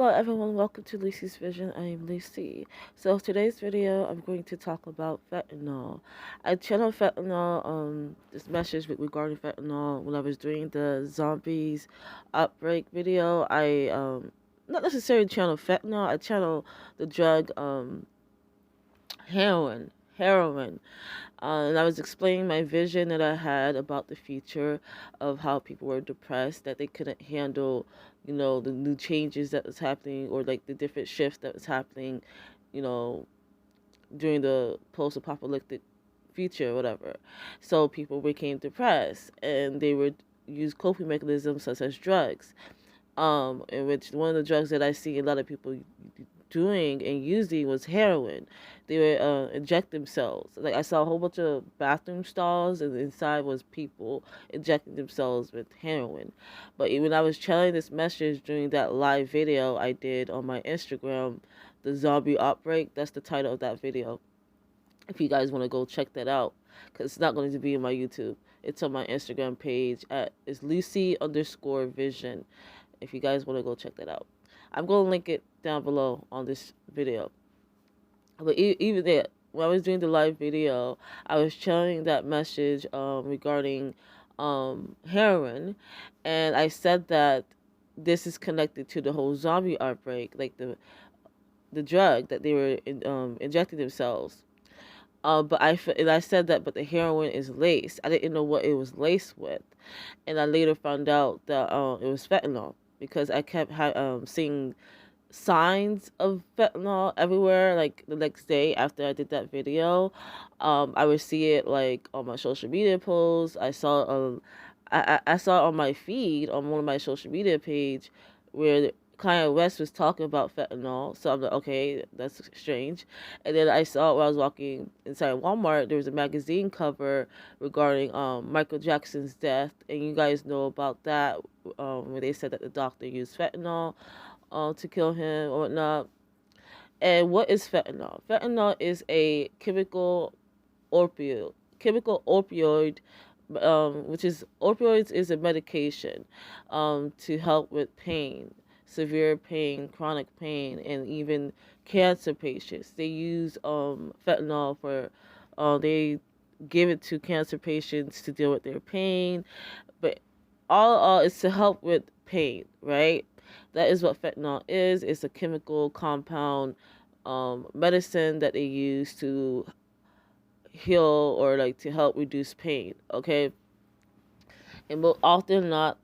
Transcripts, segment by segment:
Hello everyone, welcome to Lucie's Vision. I am Lucie. So today's video I'm going to talk about fentanyl. I channeled fentanyl, this message regarding fentanyl when I was doing the zombies outbreak video. I not necessarily channel fentanyl, I channel the drug heroin. And I was explaining my vision that I had about the future of how people were depressed, that they couldn't handle, the new changes that was happening, or like the different shifts that was happening, you know, during the post-apocalyptic future or whatever. So people became depressed and they would use coping mechanisms such as drugs. In which one of the drugs that I see a lot of people doing and using was heroin. They would inject themselves. Like I saw a whole bunch of bathroom stalls, and inside was people injecting themselves with heroin. But when I was telling this message during that live video I did on my Instagram, the zombie outbreak, that's the title of that video. If you guys want to go check that out, because it's not going to be in my YouTube. It's on my Instagram page it's Lucie_vision. If you guys want to go check that out, I'm going to link it down below on this video. But even there, when I was doing the live video, I was sharing that message regarding heroin, and I said that this is connected to the whole zombie outbreak, like the drug that they were injecting themselves. But I said that, but the heroin is laced. I didn't know what it was laced with, and I later found out that it was fentanyl, because I kept seeing signs of fentanyl everywhere. Like the next day after I did that video, I would see it like on my social media posts. I saw I saw it on my feed on one of my social media page where Kanye West was talking about fentanyl. So I'm like, okay, that's strange. And then I saw when I was walking inside Walmart, there was a magazine cover regarding Michael Jackson's death, and you guys know about that, where they said that the doctor used fentanyl to kill him or whatnot. And what is fentanyl? Fentanyl is a chemical opioid. Which is opioids is a medication to help with pain, severe pain, chronic pain, and even cancer patients. They use fentanyl for they give it to cancer patients to deal with their pain, but all is to help with pain, right? That is what fentanyl is. It's a chemical compound medicine that they use to heal or like to help reduce pain, okay? And more often not,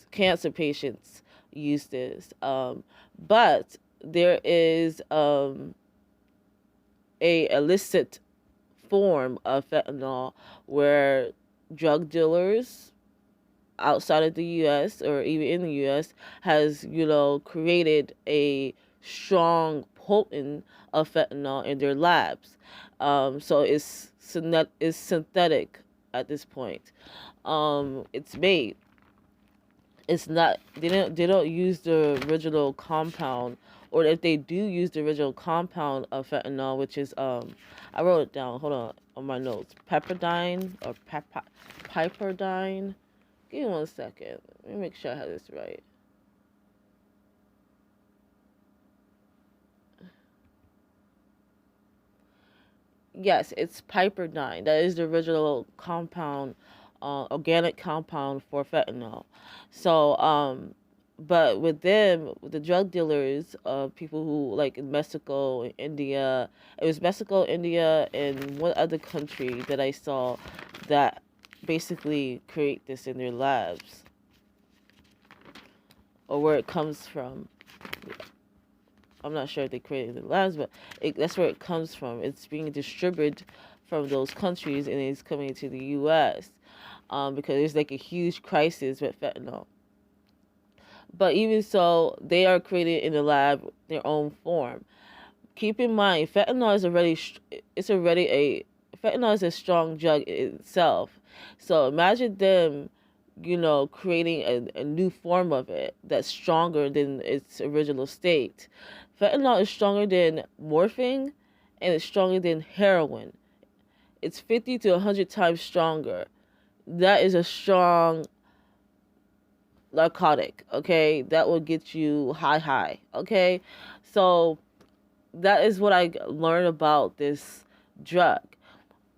cancer patients use this. But there is a illicit form of fentanyl where drug dealers outside of the US or even in the US has, created a strong potent of fentanyl in their labs. So it's synthetic at this point. It's made. It's not, they don't use the original compound, or if they do use the original compound of fentanyl, which is I wrote it down, hold on my notes. Pepperdyne or Piperdine. Give me 1 second. Let me make sure I have this right. Yes, it's Piperdine. That is the original compound, organic compound for fentanyl. So, but with them, with the drug dealers, people who like in Mexico and India, it was Mexico, India, and one other country that I saw that basically create this in their labs, or where it comes from. I'm not sure if they created it in the labs, but that's where it comes from. It's being distributed from those countries, and it's coming to the U.S. Because there's like a huge crisis with fentanyl. But even so, they are created in the lab their own form. Keep in mind, fentanyl is a strong drug itself. So imagine them, creating a new form of it that's stronger than its original state. Fentanyl is stronger than morphine, and it's stronger than heroin. It's 50 to 100 times stronger. That is a strong narcotic, okay, that will get you high, okay. So that is what I learned about this drug.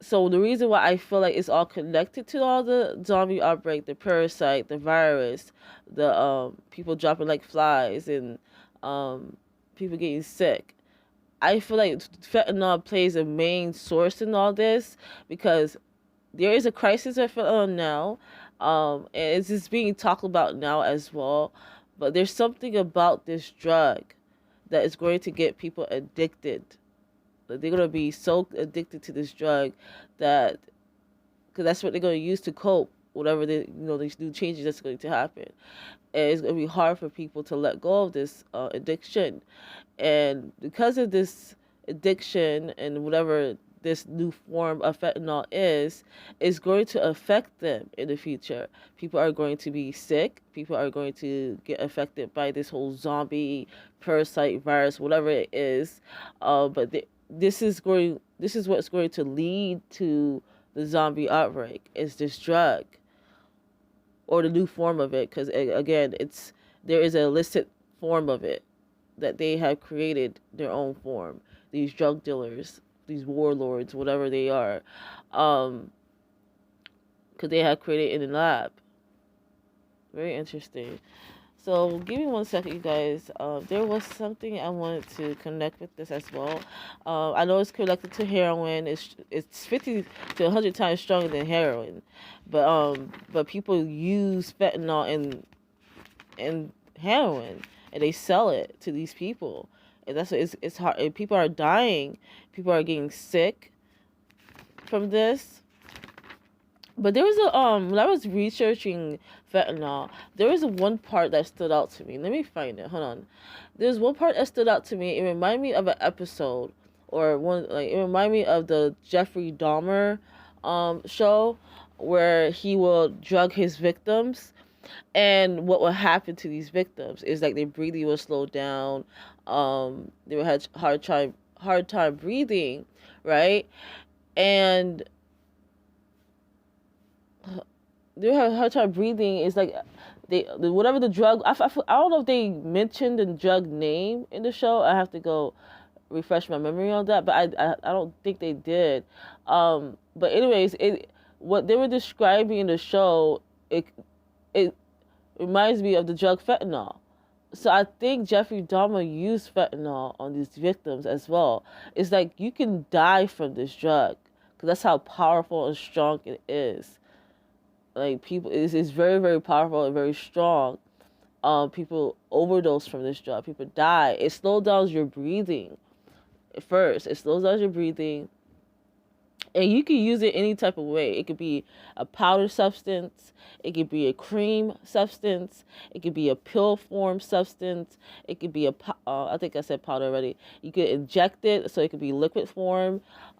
So the reason why I feel like it's all connected to all the zombie outbreak, the parasite, the virus, the people dropping like flies, and um people getting sick, I feel like fentanyl plays a main source in all this, because there is a crisis of fentanyl now, and it's just being talked about now as well. But there's something about this drug that is going to get people addicted. Like, they're gonna be so addicted to this drug that, because that's what they're gonna use to cope, whatever these new changes that's going to happen. And it's gonna be hard for people to let go of this addiction. And because of this addiction and whatever this new form of fentanyl is going to affect them in the future. People are going to be sick. People are going to get affected by this whole zombie parasite virus, whatever it is. This is what's going to lead to the zombie outbreak, is this drug, or the new form of it, because again, there is an illicit form of it that they have created their own form. These drug dealers, these warlords, whatever they are, because they have created it in the lab. Very interesting. So give me 1 second, you guys. There was something I wanted to connect with this as well. I know it's connected to heroin. It's 50 to 100 times stronger than heroin, but people use fentanyl in heroin, and they sell it to these people, and that's what it's hard. And people are dying. People are getting sick from this. But there was when I was researching fentanyl, there was one part that stood out to me. Let me find it. Hold on. There's one part that stood out to me. It reminded me of an episode, or one, like, it reminded me of the Jeffrey Dahmer show, where he will drug his victims, and what will happen to these victims is like their breathing will slow down. They will have hard time breathing, right? And they have a hard time breathing. It's like whatever the drug. I don't know if they mentioned the drug name in the show. I have to go refresh my memory on that, but I don't think they did. But anyways, what they were describing in the show, it reminds me of the drug fentanyl. So I think Jeffrey Dahmer used fentanyl on these victims as well. It's like you can die from this drug, because that's how powerful and strong it is. Like, people, it's very, very powerful and very strong. People overdose from this drug. People die. It slows down your breathing. First, it slows down your breathing, and you can use it any type of way. It could be a powder substance. It could be a cream substance. It could be a pill form substance. It could be I think I said powder already. You could inject it, so it could be liquid form.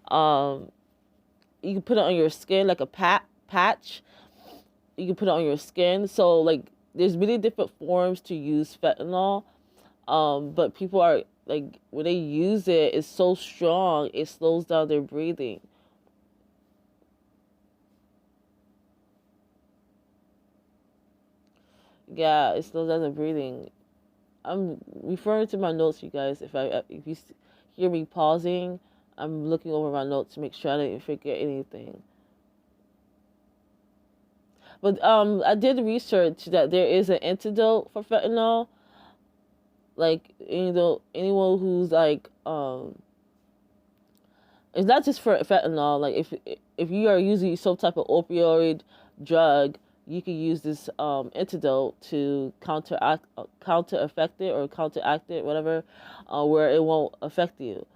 You can put it on your skin like a patch. You can put it on your skin. So, like, there's many different forms to use fentanyl. But people are, like, when they use it, it's so strong, it slows down their breathing. Yeah, it slows down their breathing. I'm referring to my notes, you guys. If you hear me pausing, I'm looking over my notes to make sure I didn't forget anything. But I did research that there is an antidote for fentanyl. Like, anyone who's like it's not just for fentanyl. Like, if you are using some type of opioid drug, you can use this antidote to counter affect it, or counteract it, whatever, where it won't affect you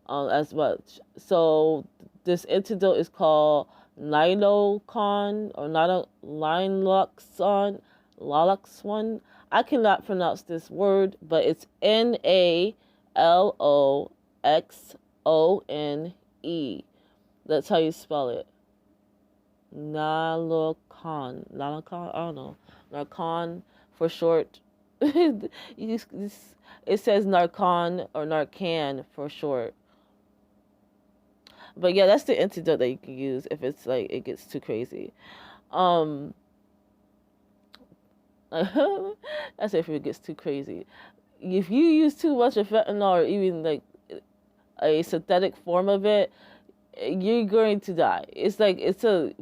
as much. So this antidote is called Naloxone, or Naloxone. I cannot pronounce this word, but it's Naloxone. That's how you spell it. Naloxone. I don't know. Narcon for short. It says Narcon or Narcan for short. But yeah, that's the antidote that you can use if it's like it gets too crazy. That's if it gets too crazy. If you use too much of fentanyl or even like a synthetic form of it, you're going to die. It's like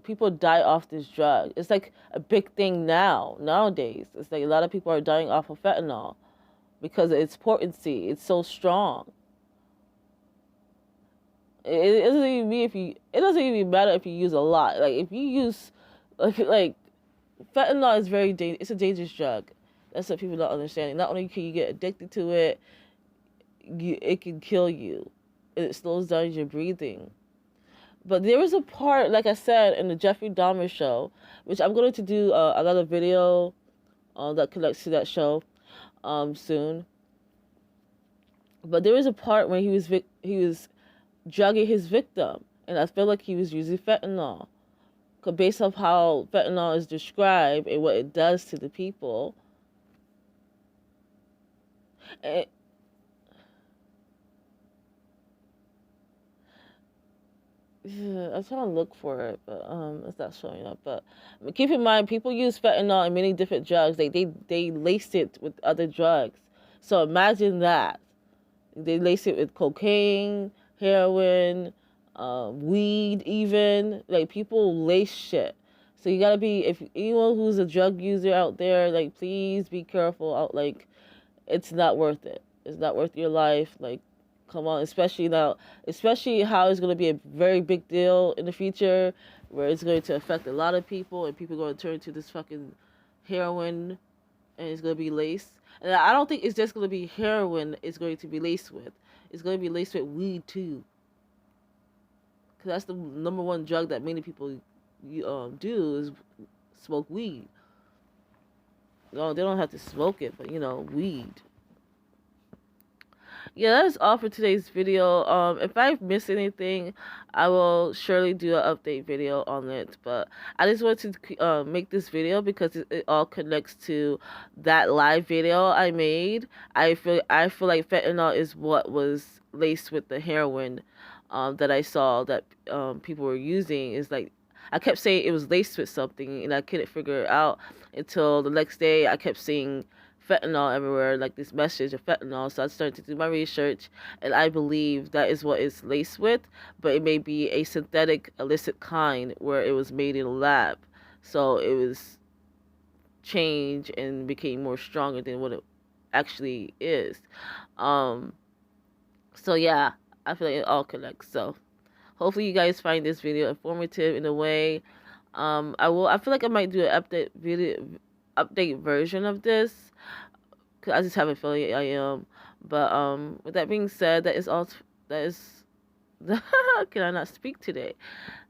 people die off this drug. It's like a big thing nowadays. It's like a lot of people are dying off of fentanyl because of its potency. It's so strong. It doesn't even mean if you. It doesn't even matter if you use a lot. Like if you use, like fentanyl is very dangerous. It's a dangerous drug. That's what people don't understand. Not only can you get addicted to it, it can kill you. It slows down your breathing. But there was a part, like I said, in the Jeffrey Dahmer show, which I'm going to do another video that connects to that show soon. But there was a part when he was drugging his victim, and I feel like he was using fentanyl. Cause based off how fentanyl is described and what it does to the people, and yeah, I'm trying to look for it, but it's not showing up. But keep in mind, people use fentanyl in many different drugs. They lace it with other drugs. So imagine that they lace it with cocaine, heroin, weed, even like people lace shit. So you gotta be if anyone who's a drug user out there, like please be careful. Out like it's not worth it. It's not worth your life. Like come on, especially now, especially how it's going to be a very big deal in the future where it's going to affect a lot of people and people are going to turn to this fucking heroin and it's going to be laced. And I don't think it's just going to be heroin it's going to be laced with. It's going to be laced with weed too. Because that's the number one drug that many people do is smoke weed. No, they don't have to smoke it, but weed. Yeah, that is all for today's video. If I miss anything, I will surely do an update video on it. But I just wanted to make this video because it all connects to that live video I made. I feel like fentanyl is what was laced with the heroin that I saw that people were using. Is like I kept saying it was laced with something, and I couldn't figure it out until the next day. I kept seeing fentanyl everywhere, like this message of fentanyl. So I started to do my research, and I believe that is what it's laced with, but it may be a synthetic illicit kind where it was made in a lab. So it was changed and became more stronger than what it actually is. So yeah, I feel like it all connects. So hopefully you guys find this video informative in a way. I feel like I might do an update version of this. Cause I just have a feeling I am. But with that being said, that is all. That is. Can I not speak today?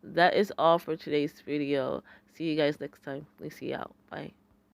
That is all for today's video. See you guys next time. Lucie out. Bye.